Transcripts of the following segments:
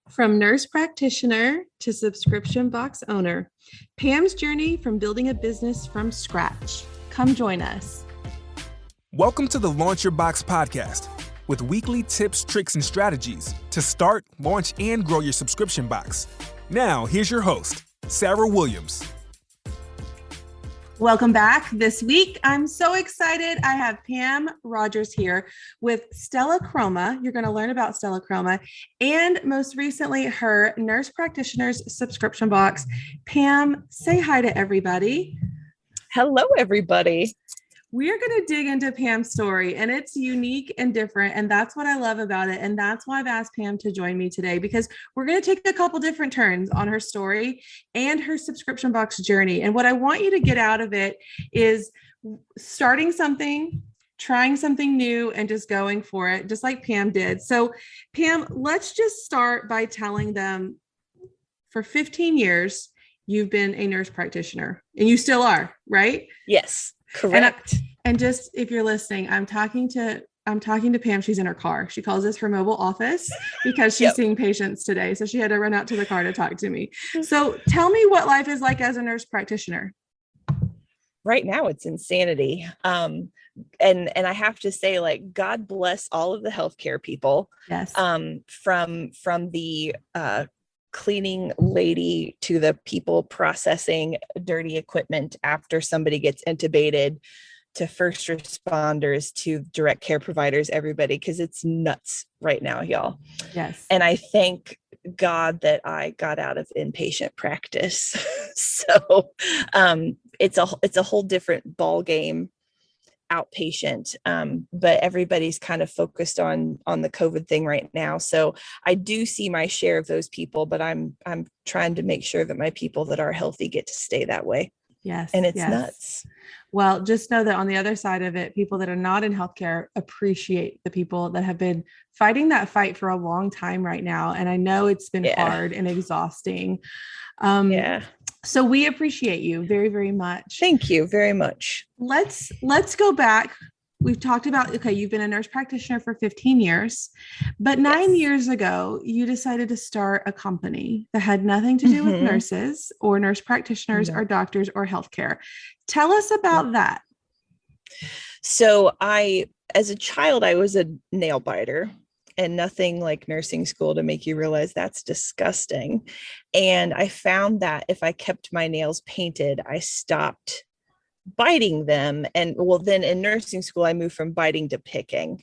From nurse practitioner to subscription box owner, Pam's journey from building a business from scratch. Come join us. Welcome to the Launch Your Box podcast with weekly tips, tricks, and strategies to start, launch, and grow your subscription box. Now, here's your host, Sarah Williams. Welcome back. This week, I'm so excited. I have Pam Rodgers here with Stella Chroma. You're going to learn about Stella Chroma and most recently her Nurse Practitioner's subscription box. Pam, say hi to everybody. Hello, everybody. We're going to dig into Pam's story, and it's unique and different. And that's what I love about it. And that's why I've asked Pam to join me today, because we're going to take a couple different turns on her story and her subscription box journey. And what I want you to get out of it is starting something, trying something new, and just going for it, just like Pam did. So Pam, let's just start by telling them, for 15 years, you've been a nurse practitioner, and you still are, right? Yes. Correct. And just if you're listening, I'm talking to Pam. She's in her car. She calls this her mobile office because she's seeing patients today. So she had to run out to the car to talk to me. So tell me what life is like as a nurse practitioner. Right now it's insanity. And I have to say, like, God bless all of the healthcare people. Yes. From the cleaning lady to the people processing dirty equipment after somebody gets intubated, to first responders, to direct care providers, everybody, because it's nuts right now, y'all. Yes. And I thank God that I got out of inpatient practice. So it's a whole different ball game, outpatient, but everybody's kind of focused on the COVID thing right now. So I do see my share of those people, but I'm trying to make sure that my people that are healthy get to stay that way. Yes. And it's nuts. Well, just know that on the other side of it, people that are not in healthcare appreciate the people that have been fighting that fight for a long time right now. And I know it's been hard and exhausting. So we appreciate you very, very much. Thank you very much. Let's go back. We've talked about, okay, you've been a nurse practitioner for 15 years, but 9 years ago, you decided to start a company that had nothing to do with nurses or nurse practitioners or doctors or healthcare. Tell us about that. So as a child, I was a nail biter. And nothing like nursing school to make you realize that's disgusting. And I found that if I kept my nails painted, I stopped biting them. And well, then in nursing school, I moved from biting to picking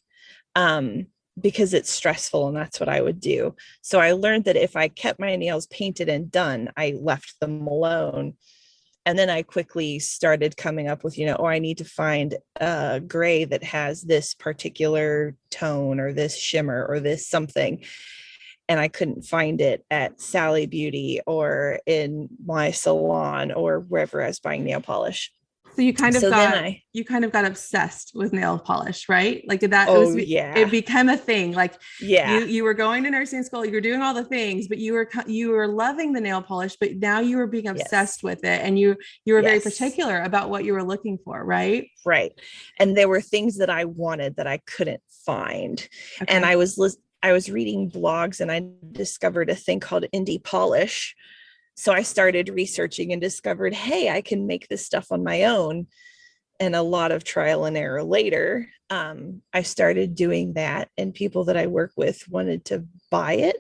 because it's stressful, and that's what I would do. So I learned that if I kept my nails painted and done, I left them alone. And then I quickly started coming up with, I need to find a gray that has this particular tone or this shimmer or this something. And I couldn't find it at Sally Beauty or in my salon or wherever I was buying nail polish. So you kind of got obsessed with nail polish, right? Like that. It became a thing. Like you were going to nursing school, you were doing all the things, but you were loving the nail polish, but now you were being obsessed with it. And you were very particular about what you were looking for, right? Right. And there were things that I wanted that I couldn't find. Okay. And I was reading blogs, and I discovered a thing called indie polish. So I started researching and discovered, hey, I can make this stuff on my own. And a lot of trial and error later, I started doing that, and people that I work with wanted to buy it.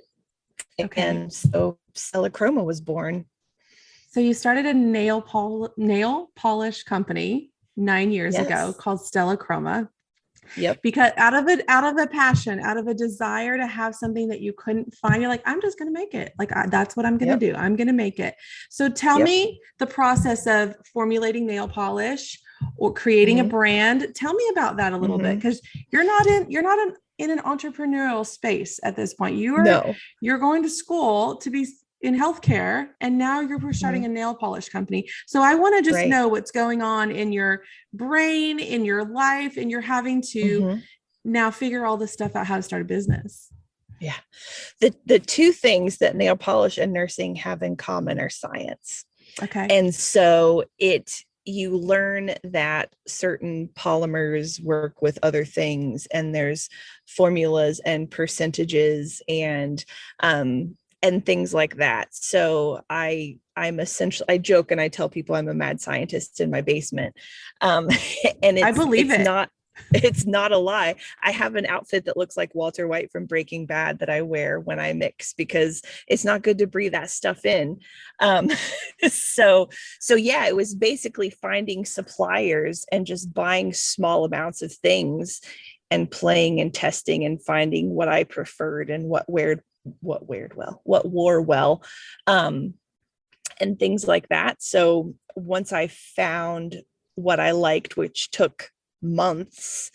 Okay. And so Stella Chroma was born. So you started a nail polish company 9 years ago called Stella Chroma. Yep. Because out of a passion, out of a desire to have something that you couldn't find, you're like, I'm just going to make it. Like, that's what I'm going to do. I'm going to make it. So tell me the process of formulating nail polish or creating a brand. Tell me about that a little bit, because you're not in an entrepreneurial space at this point. You're going to school to be in healthcare, and now you're starting a nail polish company. So I want to just know what's going on in your brain, in your life, and you're having to now figure all this stuff out, how to start a business. Yeah. The two things that nail polish and nursing have in common are science. Okay. And so you learn that certain polymers work with other things, and there's formulas and percentages, and and things like that. So I'm essentially, I joke and I tell people I'm a mad scientist in my basement. And I believe it. It's not a lie. I have an outfit that looks like Walter White from Breaking Bad that I wear when I mix, because it's not good to breathe that stuff in. Um, so yeah, it was basically finding suppliers and just buying small amounts of things and playing and testing and finding what I preferred and what wore well, and things like that. So once I found what I liked, which took months,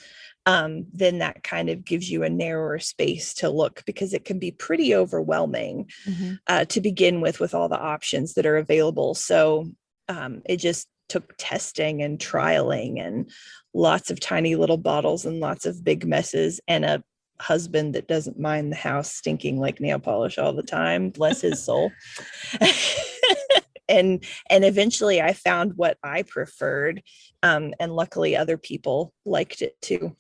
then that kind of gives you a narrower space to look, because it can be pretty overwhelming to begin with all the options that are available. So it just took testing and trialing and lots of tiny little bottles and lots of big messes, and a husband that doesn't mind the house stinking like nail polish all the time, bless his soul. And eventually I found what I preferred, and luckily other people liked it too.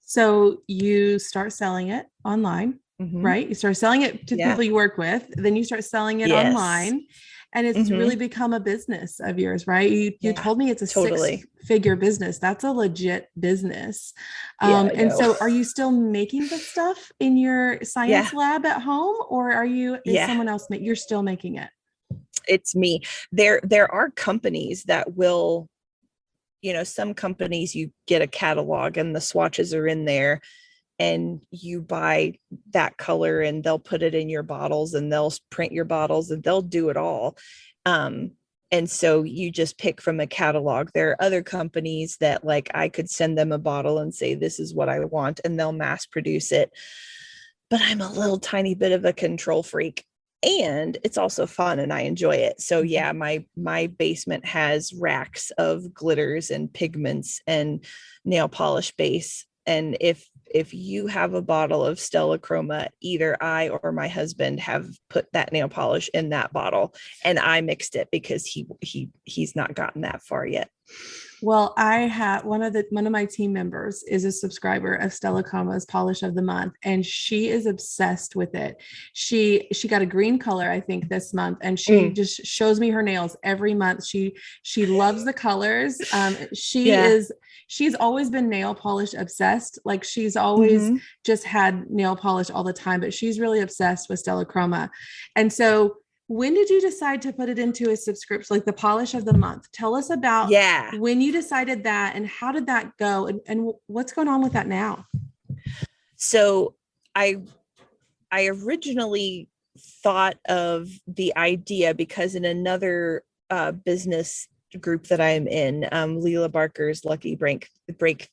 So you start selling it online, right? You start selling it to the people you work with, then you start selling it online, and it's really become a business of yours, right? You told me it's a 6-figure business. That's a legit business. And so are you still making the stuff in your science lab at home, or is someone else you're still making it? It's me. There are companies that will, some companies you get a catalog and the swatches are in there and you buy that color and they'll put it in your bottles and they'll print your bottles and they'll do it all. And so you just pick from a catalog. There are other companies that, like, I could send them a bottle and say, this is what I want, and they'll mass produce it. But I'm a little tiny bit of a control freak. And it's also fun and I enjoy it. So yeah, my basement has racks of glitters and pigments and nail polish base. And if you have a bottle of Stella Chroma, either I or my husband have put that nail polish in that bottle, and I mixed it because he's not gotten that far yet. Well, I have one of my team members is a subscriber of Stella Chroma's Polish of the Month, and she is obsessed with it. She got a green color, I think, this month, and she just shows me her nails every month. She loves the colors. She's always been nail polish obsessed. Like, she's always just had nail polish all the time, but she's really obsessed with Stella Chroma. And so when did you decide to put it into a subscription, like the Polish of the Month? Tell us about when you decided that, and how did that go, and what's going on with that now? So I originally thought of the idea because in another business group that I'm in, Leela Barker's Lucky Break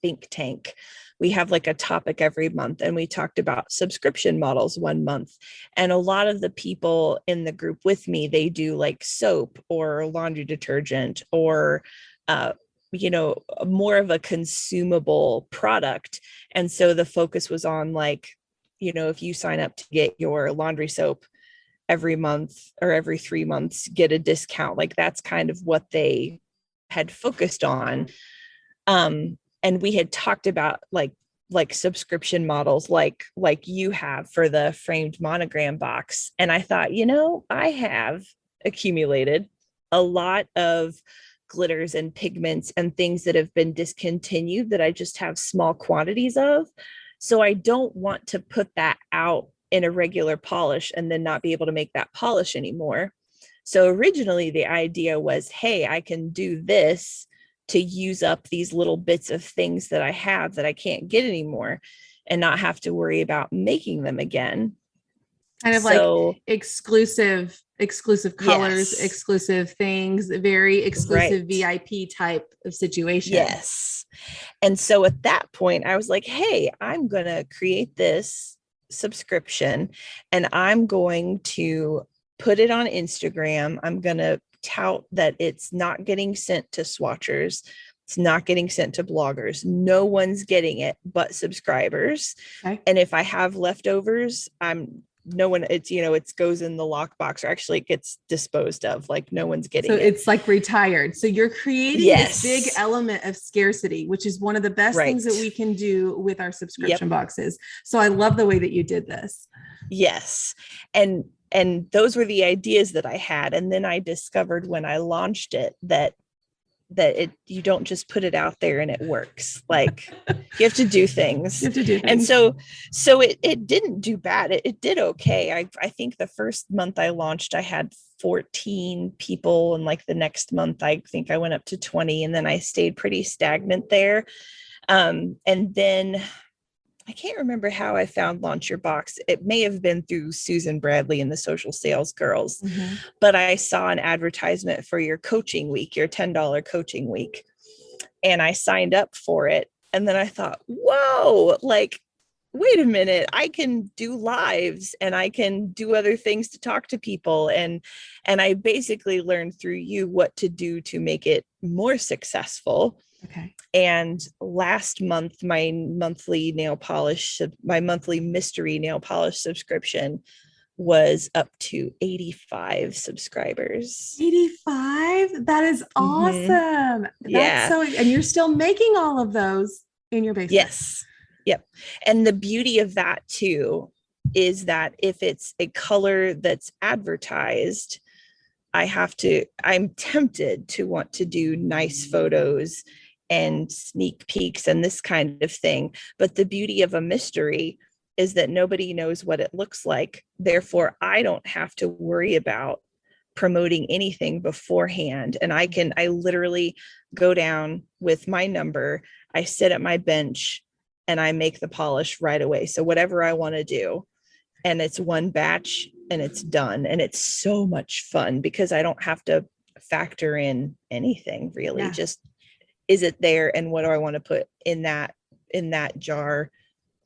Think Tank, we have like a topic every month, and we talked about subscription models one month. And a lot of the people in the group with me, they do like soap or laundry detergent or, more of a consumable product. And so the focus was on, like, if you sign up to get your laundry soap every month or every 3 months, get a discount. Like, that's kind of what they had focused on. And we had talked about like subscription models, like you have for the framed monogram box. And I thought, I have accumulated a lot of glitters and pigments and things that have been discontinued that I just have small quantities of. So I don't want to put that out in a regular polish and then not be able to make that polish anymore. So originally the idea was, hey, I can do this to use up these little bits of things that I have that I can't get anymore and not have to worry about making them again. Kind of like exclusive colors, exclusive things, very exclusive VIP type of situation. Yes. And so at that point, I was like, hey, I'm going to create this subscription and I'm going to put it on Instagram. I'm going to tout that it's not getting sent to swatchers. It's not getting sent to bloggers. No one's getting it but subscribers. Okay. And if I have leftovers, it goes in the lockbox, or actually it gets disposed of. Like, no one's getting it. So it's like retired. So you're creating this big element of scarcity, which is one of the best things that we can do with our subscription boxes. So I love the way that you did this. Yes. And And those were the ideas that I had. And then I discovered when I launched it that you don't just put it out there and it works. Like you have to do things. You have to do And things. so it didn't do bad. It did okay. I think the first month I launched, I had 14 people. And like the next month, I think I went up to 20, and then I stayed pretty stagnant there. And then I can't remember how I found Launch Your Box. It may have been through Susan Bradley and the Social Sales Girls, but I saw an advertisement for your coaching week, your $10 coaching week. And I signed up for it. And then I thought, whoa, like, wait a minute, I can do lives and I can do other things to talk to people. And I basically learned through you what to do to make it more successful. Okay. And last month, my monthly mystery nail polish subscription was up to 85 subscribers. 85? That is awesome. Yeah. That's so, and you're still making all of those in your basement. Yes. Yep. And the beauty of that too is that if it's a color that's advertised, I'm tempted to want to do nice photos and sneak peeks and this kind of thing. But the beauty of a mystery is that nobody knows what it looks like. Therefore, I don't have to worry about promoting anything beforehand. And I literally go down with my number, I sit at my bench and I make the polish right away. So whatever I want to do, and it's one batch and it's done. And it's so much fun because I don't have to factor in anything really. Yeah. Just, is it there? And what do I want to put in that jar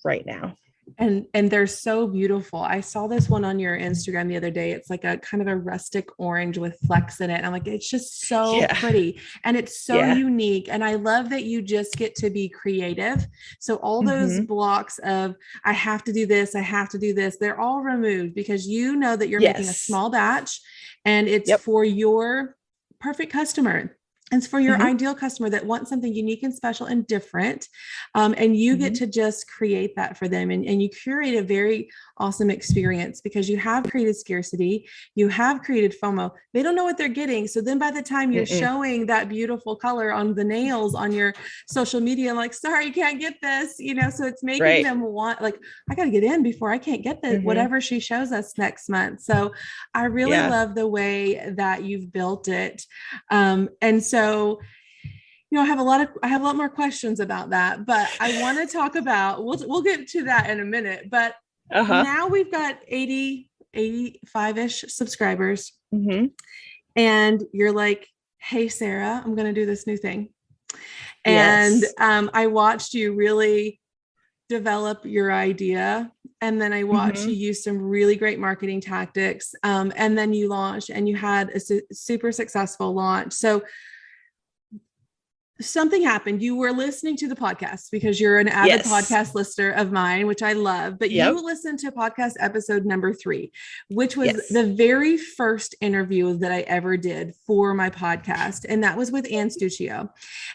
right now? And they're so beautiful. I saw this one on your Instagram the other day. It's like a kind of a rustic orange with flecks in it. And I'm like, it's just so pretty and it's so unique. And I love that you just get to be creative. So all those blocks of, I have to do this, they're all removed because you know that you're making a small batch and it's for your perfect customer. It's for your ideal customer that wants something unique and special and different. And you get to just create that for them. And you curate a very awesome experience because you have created scarcity. You have created FOMO. They don't know what they're getting. So then by the time you're showing that beautiful color on the nails on your social media, I'm like, sorry, you can't get this, so it's making them want, like, I got to get in before I can't get this, whatever she shows us next month. So I really love the way that you've built it. And so, I have a lot more questions about that, but I want to talk about, we'll get to that in a minute, but now we've got 85-ish subscribers and you're like, hey, Sarah, I'm going to do this new thing. And I watched you really develop your idea. And then I watched you use some really great marketing tactics. And then you launched and you had a super successful launch. So something happened. You were listening to the podcast because you're an avid podcast listener of mine, which I love, but you listened to podcast episode number 3, which was the very first interview that I ever did for my podcast. And that was with Ann Stuccio.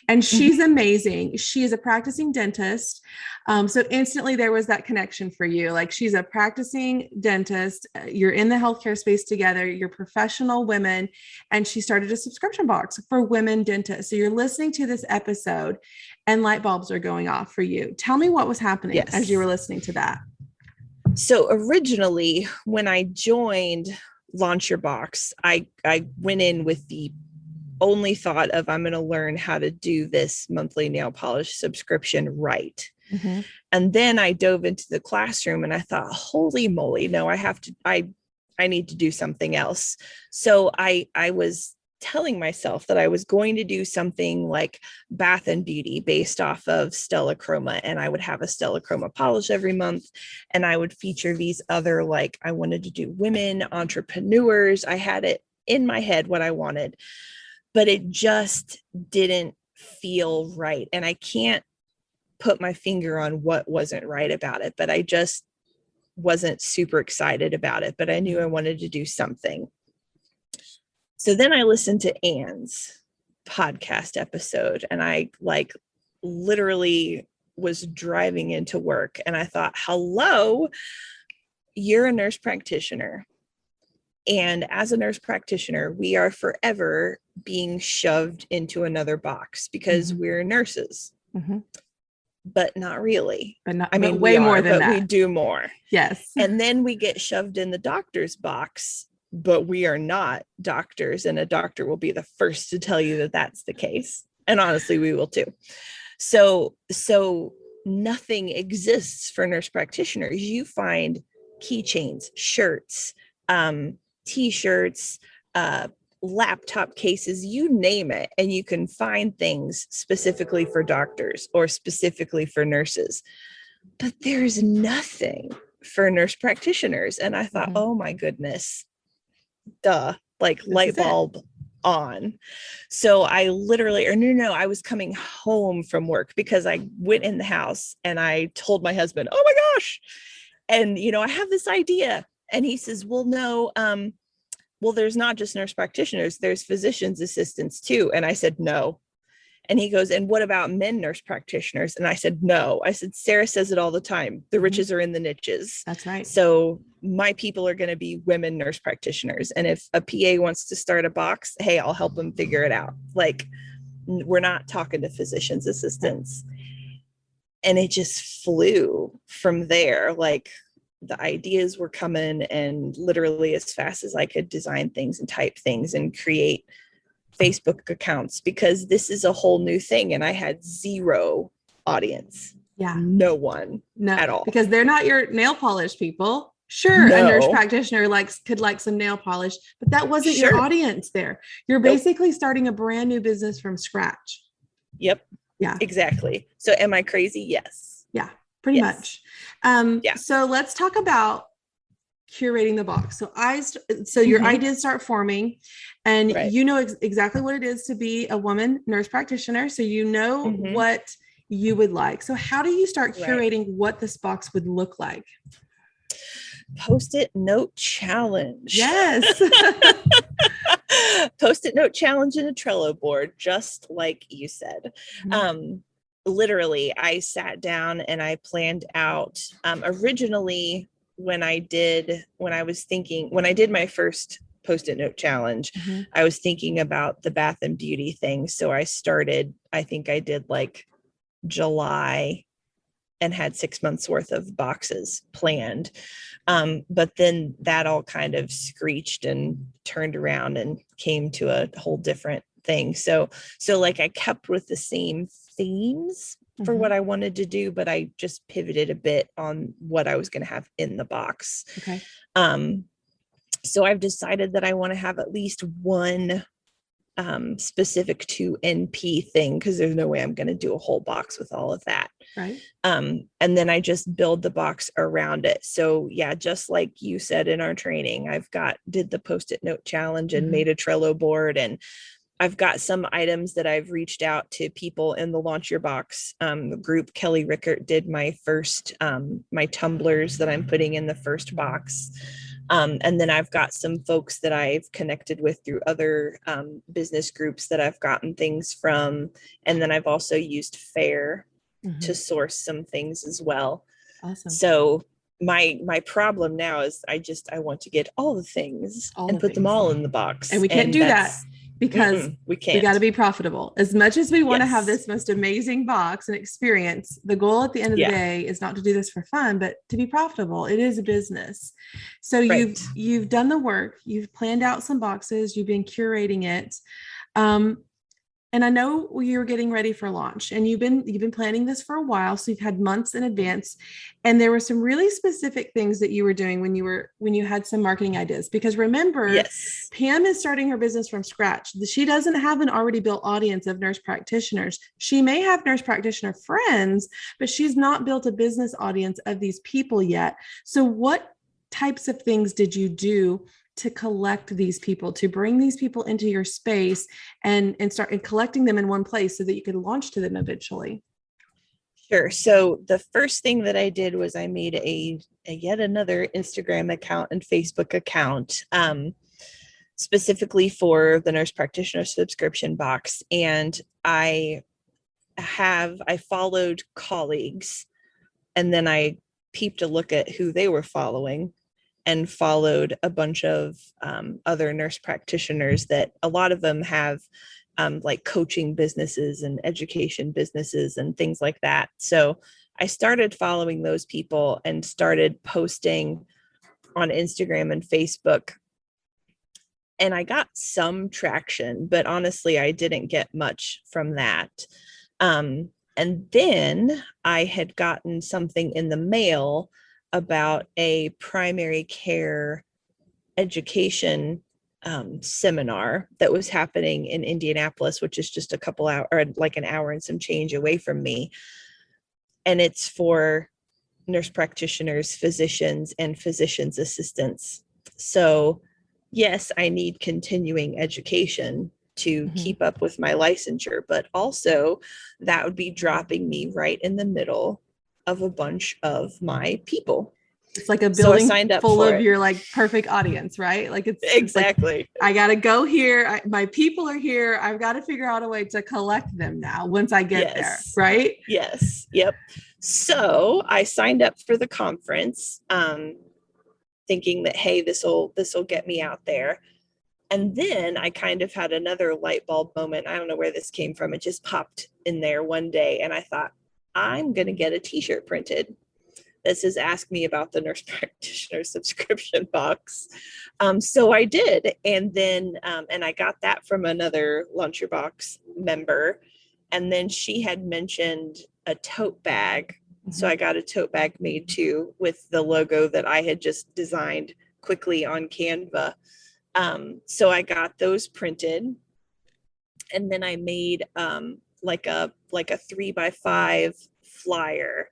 And she's amazing. She is a practicing dentist. So instantly there was that connection for you. Like, she's a practicing dentist. You're in the healthcare space together. You're professional women. And she started a subscription box for women dentists. So you're listening to this episode and light bulbs are going off for you. Tell me what was happening as you were listening to that. So originally when I joined Launch Your Box, I went in with the only thought of, I'm going to learn how to do this monthly nail polish subscription right. And then I dove into the classroom and I thought, holy moly, no, I need to do something else. So I was telling myself that I was going to do something like bath and beauty based off of Stella Chroma. And I would have a Stella Chroma polish every month. And I would feature these other, like, I wanted to do women entrepreneurs. I had it in my head what I wanted, but it just didn't feel right. And I can't put my finger on what wasn't right about it, but I just wasn't super excited about it, but I knew I wanted to do something. So then I listened to Ann's podcast episode and I literally was driving into work and I thought, hello, you're a nurse practitioner. And as a nurse practitioner, we are forever being shoved into another box because we're nurses, but not really. But way more than that. We do more. Yes. And then we get shoved in the doctor's box, but we are not doctors. And a doctor will be the first to tell you that that's the case. And honestly, we will too. So nothing exists for nurse practitioners. You find keychains, shirts, t-shirts, laptop cases, you name it, and you can find things specifically for doctors or specifically for nurses, but there's nothing for nurse practitioners. And I thought, oh my goodness, duh, like light bulb on. So I literally, I was coming home from work because I went in the house and I told my husband, oh my gosh, and I have this idea. And he says, well, no, well, there's not just nurse practitioners, there's physician's assistants too. And I said, no. And he goes, and what about men nurse practitioners? And I said, no. I said, Sarah says it all the time. The riches are in the niches. That's right. So my people are going to be women nurse practitioners. And if a PA wants to start a box, hey, I'll help them figure it out. Like, we're not talking to physician's assistants. And it just flew from there. Like, the ideas were coming, and literally as fast as I could design things and type things and create Facebook accounts, because this is a whole new thing. And I had zero audience. Yeah. No one at all. Because they're not your nail polish people. Sure. A nurse practitioner could like some nail polish, but that wasn't your audience there. You're basically starting a brand new business from scratch. Yep. Yeah, exactly. So am I crazy? Yes. Yeah. Pretty much. So let's talk about curating the box. So your ideas start forming, and you know exactly what it is to be a woman nurse practitioner. So you know what you would like. So how do you start curating what this box would look like? Post-it note challenge. Yes. Post-it note challenge in a Trello board, just like you said. Literally, I sat down and I planned out originally when I did my first Post-it note challenge, I was thinking about the bath and beauty thing. So I think I did like July and had 6 months worth of boxes planned. But then that all kind of screeched and turned around and came to a whole different thing. So like I kept with the same themes for what I wanted to do, but I just pivoted a bit on what I was going to have in the box. Okay. So I've decided that I want to have at least one specific to NP thing, because there's no way I'm going to do a whole box with all of that. Right. And then I just build the box around it. So yeah, just like you said in our training, did the Post-it note challenge and made a Trello board, and I've got some items that I've reached out to people in the Launch Your Box group. Kelly Rickert did my first, my tumblers that I'm putting in the first box. And then I've got some folks that I've connected with through other business groups that I've gotten things from. And then I've also used Fair to source some things as well. Awesome. So my problem now is I want to get all the things and put them all in the box. And we can't do that because we can't. We got to be profitable. As much as we want to have this most amazing box and experience, the goal at the end of the day is not to do this for fun, but to be profitable. It is a business. So you've done the work, you've planned out some boxes, you've been curating it. And I know you're getting ready for launch, and you've been planning this for a while. So you've had months in advance, and there were some really specific things that you were doing when you had some marketing ideas, because remember, Pam is starting her business from scratch. She doesn't have an already built audience of nurse practitioners. She may have nurse practitioner friends, but she's not built a business audience of these people yet. So what types of things did you do to collect these people, to bring these people into your space and start collecting them in one place so that you could launch to them eventually? Sure. So the first thing that I did was I made a yet another Instagram account and Facebook account, specifically for the Nurse Practitioner subscription box. And I followed colleagues, and then I peeped a look at who they were following. and followed a bunch of other nurse practitioners that a lot of them have like coaching businesses and education businesses and things like that. So I started following those people and started posting on Instagram and Facebook. And I got some traction, but honestly, I didn't get much from that. And then I had gotten something in the mail about a primary care education seminar that was happening in Indianapolis, which is just a couple hours or like an hour and some change away from me. And it's for nurse practitioners, physicians, and physicians' assistants. So yes, I need continuing education to keep up with my licensure, but also that would be dropping me right in the middle of a bunch of my people. It's like a building full of it. your like perfect audience, right? Like it's exactly. Like, I got to go here. My people are here. I've got to figure out a way to collect them now once I get there, right? Yes. Yep. So I signed up for the conference, thinking that, hey, this will get me out there. And then I kind of had another light bulb moment. I don't know where this came from. It just popped in there one day. And I thought, I'm going to get a t-shirt printed. This is Ask Me About the Nurse Practitioner subscription box. So I did. And then, and I got that from another Launch Your Box member. And then she had mentioned a tote bag. So I got a tote bag made too with the logo that I had just designed quickly on Canva. So I got those printed. And then I made like a 3x5 flyer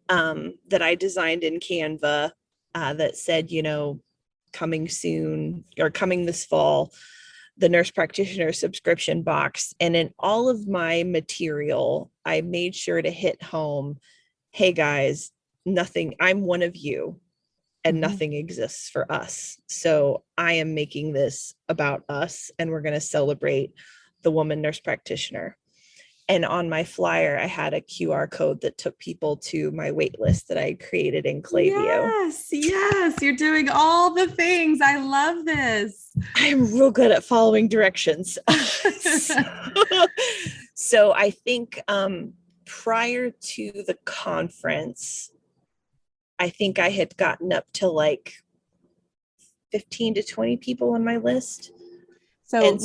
that I designed in Canva that said, coming soon or coming this fall, the Nurse Practitioner subscription box. And in all of my material, I made sure to hit home, hey guys, I'm one of you and nothing exists for us. So I am making this about us and we're going to celebrate the woman nurse practitioner. And on my flyer, I had a QR code that took people to my wait list that I created in Klaviyo. Yes, you're doing all the things. I love this. I'm real good at following directions. So I think prior to the conference, I think I had gotten up to like 15 to 20 people on my list. So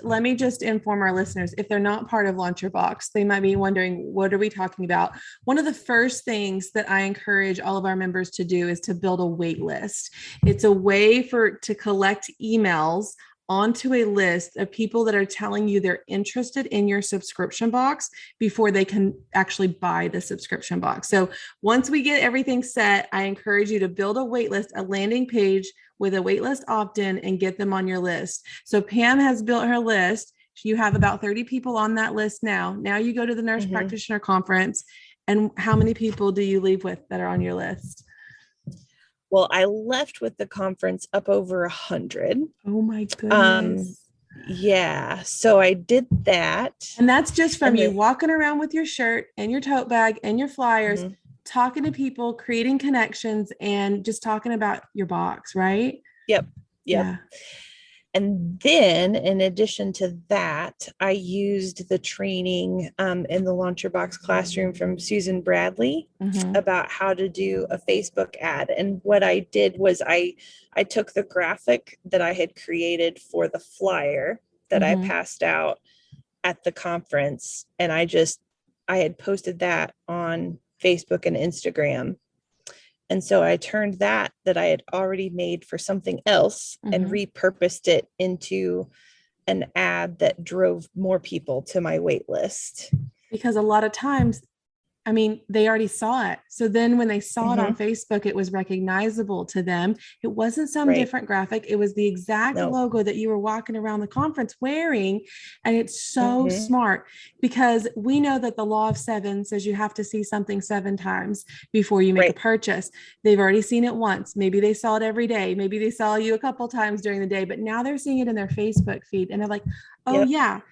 let me just inform our listeners, if they're not part of Launch Your Box, they might be wondering, what are we talking about? One of the first things that I encourage all of our members to do is to build a wait list. It's a way to collect emails onto a list of people that are telling you they're interested in your subscription box before they can actually buy the subscription box. So once we get everything set, I encourage you to build a wait list, a landing page with a waitlist opt-in, and get them on your list. So Pam has built her list. You have about 30 people on that list now. Now you go to the Nurse Practitioner Conference, and how many people do you leave with that are on your list? Well, I left with the conference up over 100. Oh my goodness. Yeah. So I did that. And that's just from you walking around with your shirt and your tote bag and your flyers, talking to people, creating connections, and just talking about your box, right? Yep. Yeah. And then in addition to that, I used the training in the Launch Your Box classroom from Susan Bradley about how to do a Facebook ad. And what I did was I took the graphic that I had created for the flyer that I passed out at the conference. And I had posted that on Facebook and Instagram. And so I turned that I had already made for something else and repurposed it into an ad that drove more people to my wait list. Because a lot of times, I mean, they already saw it. So then when they saw it on Facebook, it was recognizable to them. It wasn't some different graphic. It was the exact logo that you were walking around the conference wearing. And it's so smart, because we know that the law of 7 says you have to see something 7 times before you make a purchase. They've already seen it once. Maybe they saw it every day. Maybe they saw you a couple times during the day, but now they're seeing it in their Facebook feed. And they're like, oh yeah,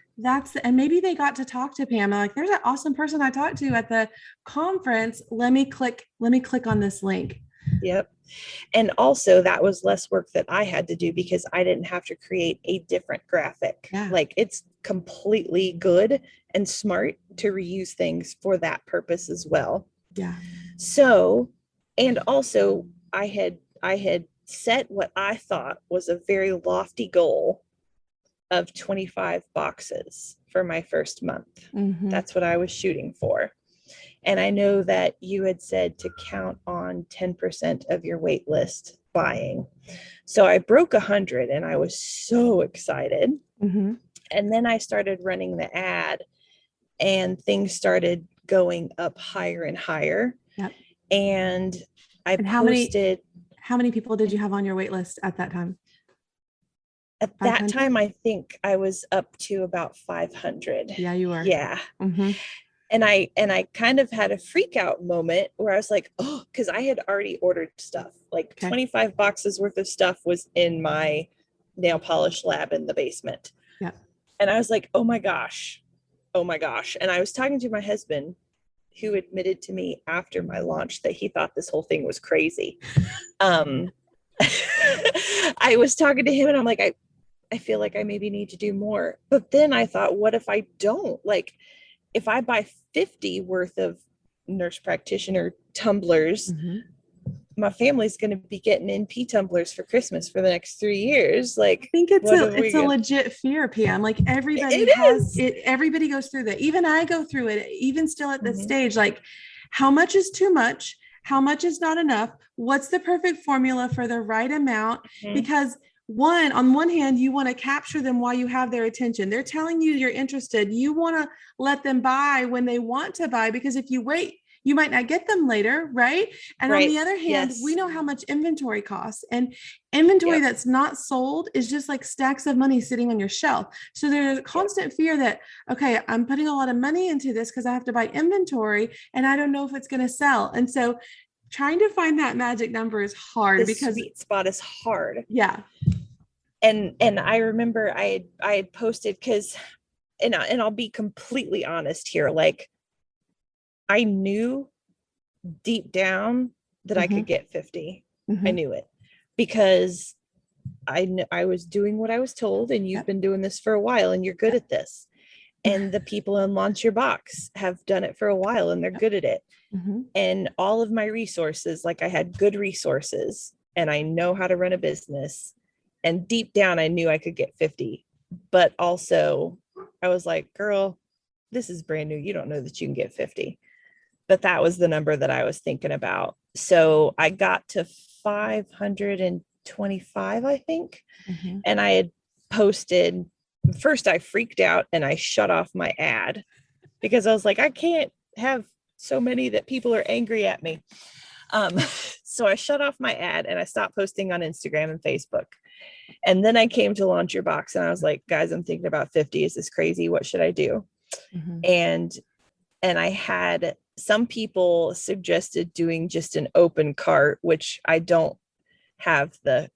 and maybe they got to talk to Pam. Like, there's an awesome person I talked to at the conference. Let me click on this link. Yep. And also that was less work that I had to do because I didn't have to create a different graphic. Yeah. Like it's completely good and smart to reuse things for that purpose as well. Yeah. So, and also I had set what I thought was a very lofty goal of 25 boxes for my first month. Mm-hmm. That's what I was shooting for. And I know that you had said to count on 10% of your wait list buying. So I broke 100 and I was so excited. Mm-hmm. And then I started running the ad and things started going up higher and higher. Yep. And I And posted. how many people did you have on your wait list at that time? At that time, I think I was up to about 500. Yeah, you were. Yeah. Mm-hmm. And I kind of had a freak out moment where I was like, oh, because I had already ordered stuff. Like 25 boxes worth of stuff was in my nail polish lab in the basement. Yeah. And I was like, oh my gosh. And I was talking to my husband, who admitted to me after my launch that he thought this whole thing was crazy. I was talking to him and I'm like, I feel like I maybe need to do more. But then I thought, what if I don't? Like, if I buy 50 worth of Nurse Practitioner tumblers, mm-hmm. my family's going to be getting NP tumblers for Christmas for the next 3 years. Like, I think it's a legit fear, Pam. Like everybody has it. Everybody goes through that. Even I go through it, even still at this mm-hmm. stage, like how much is too much? How much is not enough? What's the perfect formula for the right amount? Mm-hmm. Because on one hand, you want to capture them while you have their attention. They're telling you you're interested. You want to let them buy when they want to buy, because if you wait, you might not get them later, right? And right. On the other hand, yes. we know how much inventory costs, and inventory yep. that's not sold is just like stacks of money sitting on your shelf. So there's a constant fear that, okay, I'm putting a lot of money into this because I have to buy inventory and I don't know if it's going to sell. And so trying to find that magic number is hard because sweet spot is hard. Yeah. And I remember I had posted because, and I'll be completely honest here, like I knew deep down that mm-hmm. I could get 50. Mm-hmm. I knew it because I was doing what I was told, and you've yep. been doing this for a while and you're good yep. at this. And the people in Launch Your Box have done it for a while and they're yep. good at it. Mm-hmm. And all of my resources, like I had good resources and I know how to run a business. And deep down, I knew I could get 50, but also I was like, girl, this is brand new. You don't know that you can get 50, but that was the number that I was thinking about. So I got to 525, I think. Mm-hmm. And I had posted, first I freaked out and I shut off my ad because I was like, I can't have so many that people are angry at me. So I shut off my ad and I stopped posting on Instagram and Facebook. And then I came to Launch Your Box and I was like, guys, I'm thinking about 50. Is this crazy? What should I do? Mm-hmm. And I had some people suggested doing just an open cart, which I don't have the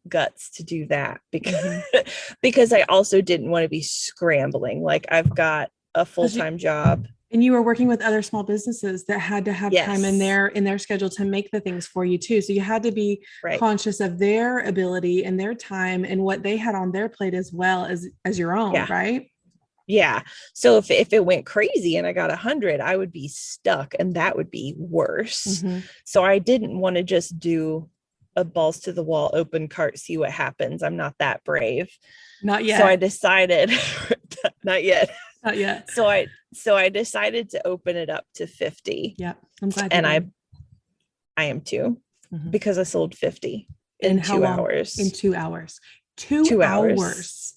guts to do that because, mm-hmm. because I also didn't want to be scrambling. Like I've got a full-time job. And you were working with other small businesses that had to have yes. time in their schedule to make the things for you too. So you had to be right. conscious of their ability and their time and what they had on their plate as well as your own, yeah. right? Yeah. So if it went crazy and I got 100, I would be stuck and that would be worse. Mm-hmm. So I didn't want to just do a balls to the wall open cart, see what happens. I'm not that brave. Not yet. So I decided not yet. Not yet. So I decided to open it up to 50. Yeah. I'm glad. And I am too, mm-hmm. because I sold 50 in 2 hours. In 2 hours. 2 hours.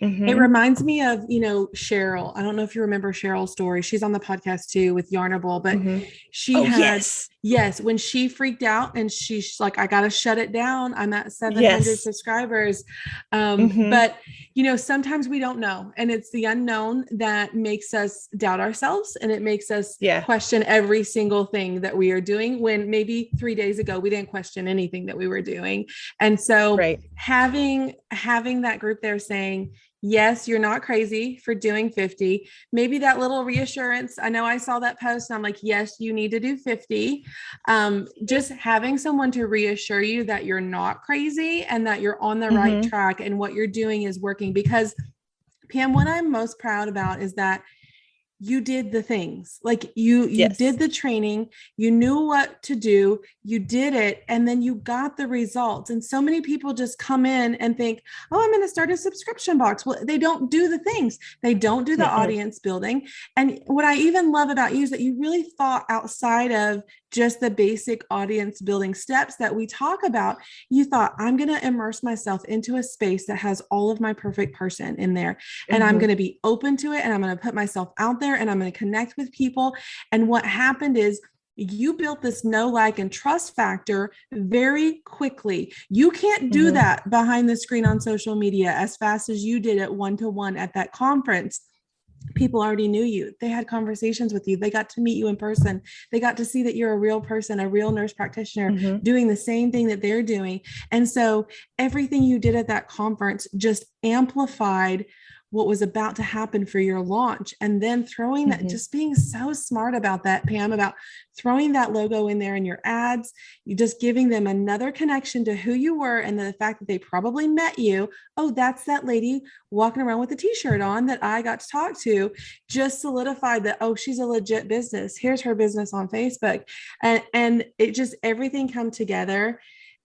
Mm-hmm. It reminds me of, Cheryl. I don't know if you remember Cheryl's story. She's on the podcast too with Yarnable, but mm-hmm. she had, yes, when she freaked out and she's like, I got to shut it down. I'm at 700 yes. subscribers. Mm-hmm. But sometimes we don't know. And it's the unknown that makes us doubt ourselves. And it makes us question every single thing that we are doing when maybe 3 days ago, we didn't question anything that we were doing. And so right. having having that group there saying, yes, you're not crazy for doing 50. Maybe that little reassurance. I know I saw that post and I'm like, yes, you need to do 50. Just having someone to reassure you that you're not crazy and that you're on the right track and what you're doing is working. Because Pam, what I'm most proud about is that you did the things, like you did the training, you knew what to do, you did it, and then you got the results. And so many people just come in and think, oh, I'm going to start a subscription box. Well, they don't do the things. They don't do the audience building. And what I even love about you is that you really thought outside of just the basic audience building steps that we talk about. You thought, I'm going to immerse myself into a space that has all of my perfect person in there. And I'm going to be open to it. And I'm going to put myself out there and I'm going to connect with people. And what happened is you built this know, like, and trust factor very quickly. You can't do that behind the screen on social media as fast as you did it one-to-one at that conference. People already knew you. They had conversations with you. They got to meet you in person. They got to see that you're a real person, a real nurse practitioner doing the same thing that they're doing. And so everything you did at that conference just amplified what was about to happen for your launch. And then throwing that, just being so smart about that, Pam, about throwing that logo in there in your ads, you just giving them another connection to who you were. And the fact that they probably met you. Oh, that's that lady walking around with a t-shirt on that I got to talk to, just solidified that, oh, she's a legit business. Here's her business on Facebook. And it just, everything come together.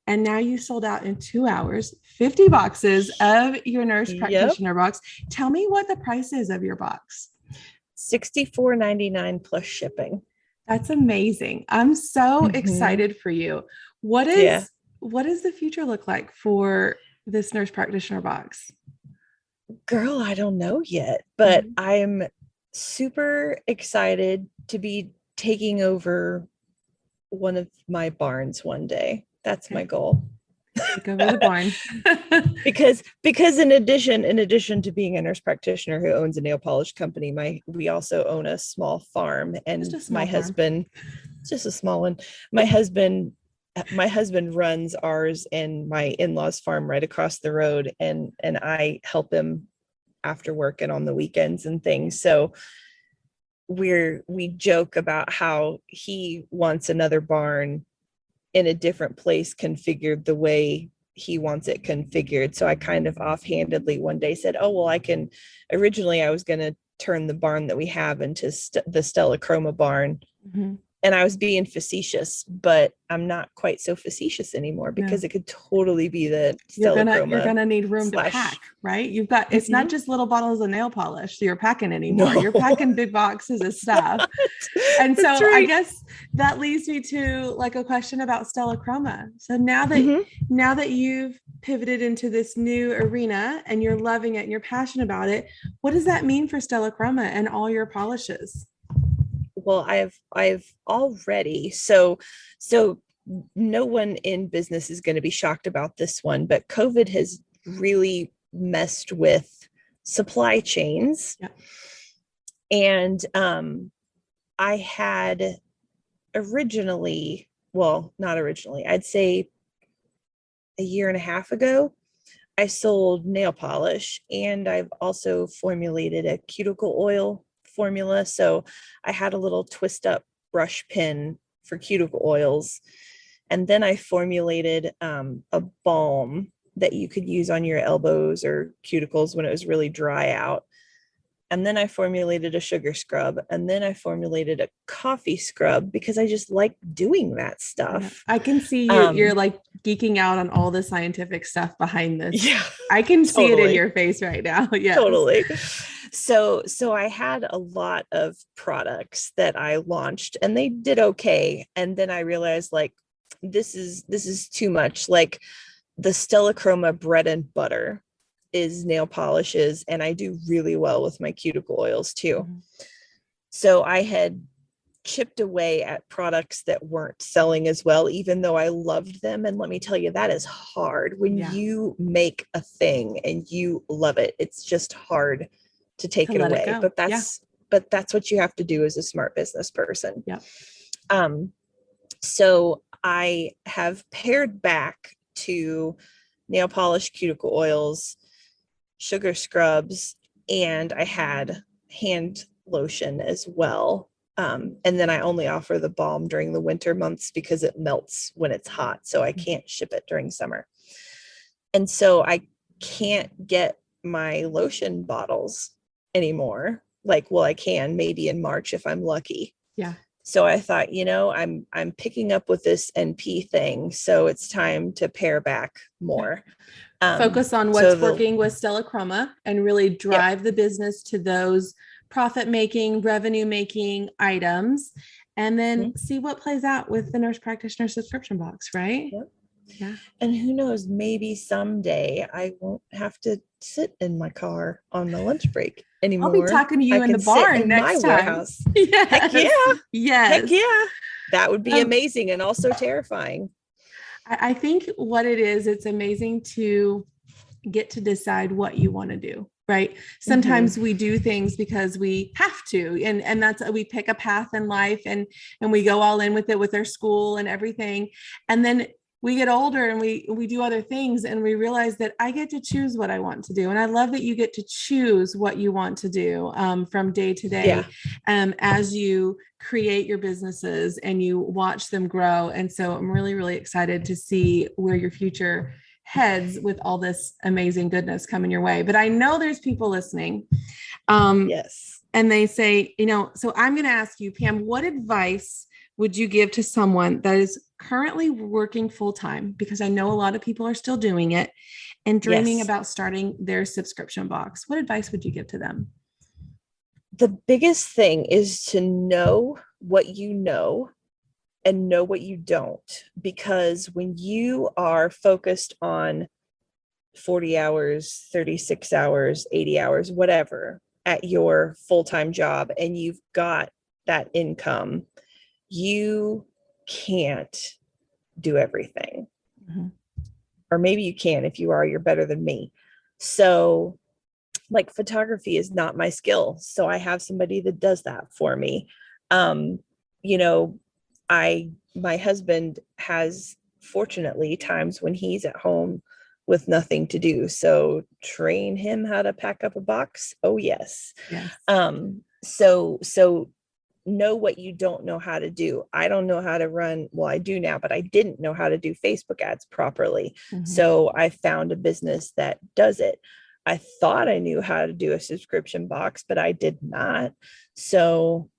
And now you sold out in 2 hours, 50 boxes of your Nurse Practitioner box. Tell me what the price is of your box. $64.99 plus shipping. That's amazing. I'm so excited for you. What does the future look like for this Nurse Practitioner box? Girl, I don't know yet, but I'm super excited to be taking over one of my barns one day. That's my goal. Take over the barn. because in addition to being a nurse practitioner who owns a nail polish company, we also own a small farm, and husband, just a small one. My husband runs ours and my in-laws farm right across the road, and I help him after work and on the weekends and things. So we joke about how he wants another barn in a different place configured the way he wants it configured. So I kind of offhandedly one day said, oh, well, originally I was going to turn the barn that we have into the Stella Chroma barn. And I was being facetious, but I'm not quite so facetious anymore because it could totally be the Stella Chroma. You're gonna need room to pack, right? You've got, it's not just little bottles of nail polish you're packing anymore. You're packing big boxes of stuff. And so I guess that leads me to like a question about Stella Chroma. So now that you've pivoted into this new arena and you're loving it and you're passionate about it, what does that mean for Stella Chroma and all your polishes? Well, I've already, so no one in business is going to be shocked about this one, but COVID has really messed with supply chains. And I had I'd say a year and a half ago, I sold nail polish, and I've also formulated a cuticle oil formula. So I had a little twist up brush pin for cuticle oils. And then I formulated a balm that you could use on your elbows or cuticles when it was really dry out. And then I formulated a sugar scrub, and then I formulated a coffee scrub because I just like doing that stuff. I can see you're like geeking out on all the scientific stuff behind this. Yeah, I can see it in your face right now. Yeah, totally. So I had a lot of products that I launched and they did okay. And then I realized like, this is too much. Like the Stella Chroma bread and butter is nail polishes, and I do really well with my cuticle oils too. So I had chipped away at products that weren't selling as well, even though I loved them. And let me tell you, that is hard when you make a thing and you love it. It's just hard to take it away. But that's what you have to do as a smart business person. So I have pared back to nail polish, cuticle oils, sugar scrubs, and I had hand lotion as well. And then I only offer the balm during the winter months because it melts when it's hot. So I can't ship it during summer. And so I can't get my lotion bottles anymore. Like, well, I can maybe in March if I'm lucky. Yeah. So I thought, I'm picking up with this NP thing. So it's time to pare back more. Focus on what's working with Stella Chroma and really drive the business to those profit making, revenue making items, and then see what plays out with the Nurse Practitioner subscription box, right? Yep. Yeah. And who knows, maybe someday I won't have to sit in my car on my lunch break anymore. I'll be talking to you in the barn next time. Warehouse. Yes. Heck yeah. Yes. Heck yeah. That would be amazing and also terrifying. I think what it is, it's amazing to get to decide what you want to do, right? Sometimes we do things because we have to, and that's, we pick a path in life and we go all in with it with our school and everything. And then we get older and we do other things and we realize that I get to choose what I want to do. And I love that you get to choose what you want to do from day to day as you create your businesses and you watch them grow. And so I'm really, really excited to see where your future heads with all this amazing goodness coming your way. But I know there's people listening. Yes. And they say, so I'm going to ask you, Pam, what advice would you give to someone that is currently working full-time? Because I know a lot of people are still doing it and dreaming about starting their subscription box. What advice would you give to them? The biggest thing is to know what you know and know what you don't, because when you are focused on 40 hours, 36 hours, 80 hours, whatever, at your full-time job, and you've got that income, you can't do everything. Or maybe you can. If you are, you're better than me. So like photography is not my skill. So I have somebody that does that for me. My husband has, fortunately, times when he's at home with nothing to do. So train him how to pack up a box. Oh yes. So know what you don't know how to do. I don't know how to run. Well, I do now, but I didn't know how to do Facebook ads properly. So I found a business that does it. I thought I knew how to do a subscription box, but I did not. So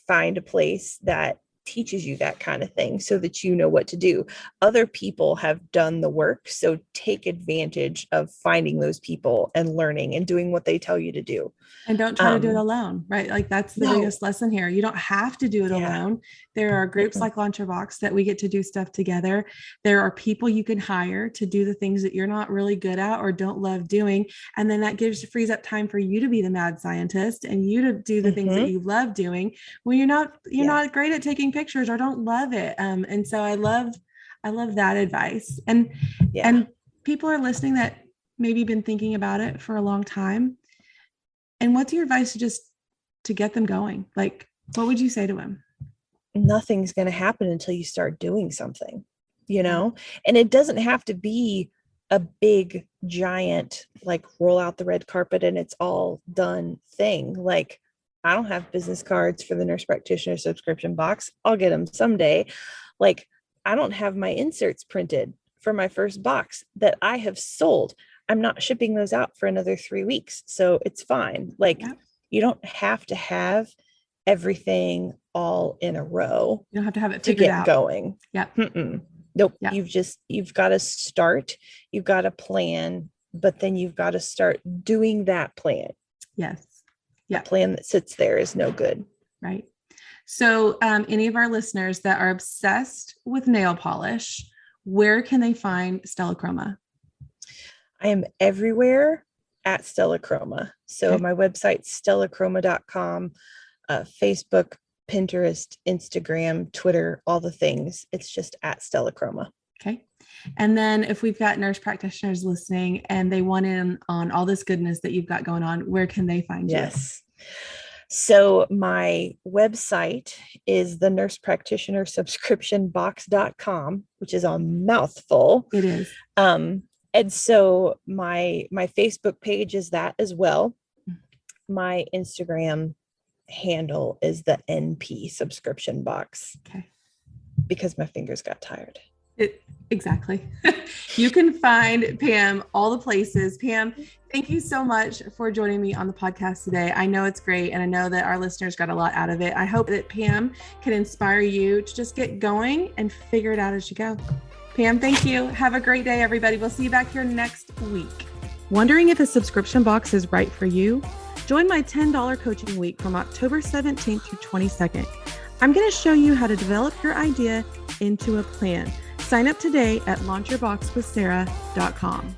find a place that teaches you that kind of thing so that you know what to do. Other people have done the work. So take advantage of finding those people and learning and doing what they tell you to do. And don't try to do it alone, right? Like that's the biggest lesson here. You don't have to do it alone. There are groups like Launcher Box that we get to do stuff together. There are people you can hire to do the things that you're not really good at or don't love doing. And then that frees up time for you to be the mad scientist and you to do the things that you love doing when you're not great at taking pictures or don't love it. And so I love that advice. And people are listening that maybe been thinking about it for a long time. And what's your advice to get them going? Like, what would you say to them? Nothing's going to happen until you start doing something, and it doesn't have to be a big, giant, like roll out the red carpet and it's all done thing. Like, I don't have business cards for the Nurse Practitioner subscription box. I'll get them someday. Like, I don't have my inserts printed for my first box that I have sold. I'm not shipping those out for another 3 weeks. So it's fine. Like, you don't have to have everything all in a row. You don't have to have it figured out. Going. Yeah. Nope. Yeah. You've got to start, you've got to plan, but then you've got to start doing that plan. Yes. Yeah. The plan that sits there is no good. Right. So any of our listeners that are obsessed with nail polish, where can they find Stella Chroma? I am everywhere at Stella Chroma. So my website's stellachroma.com, Facebook, Pinterest, Instagram, Twitter, all the things. It's just at Stella Chroma. Okay. And then if we've got nurse practitioners listening and they want in on all this goodness that you've got going on, where can they find you? Yes. So my website is the Nurse Practitioner subscription box.com, which is a mouthful. It is. And so my Facebook page is that as well. My Instagram handle is the NP subscription box. Okay. Because my fingers got tired. Exactly. You can find Pam all the places. Pam, thank you so much for joining me on the podcast today. I know it's great, and I know that our listeners got a lot out of it. I hope that Pam can inspire you to just get going and figure it out as you go. Pam, thank you. Have a great day, everybody. We'll see you back here next week. Wondering if a subscription box is right for you? Join my $10 coaching week from October 17th through 22nd. I'm going to show you how to develop your idea into a plan. Sign up today at launchyourboxwithsarah.com.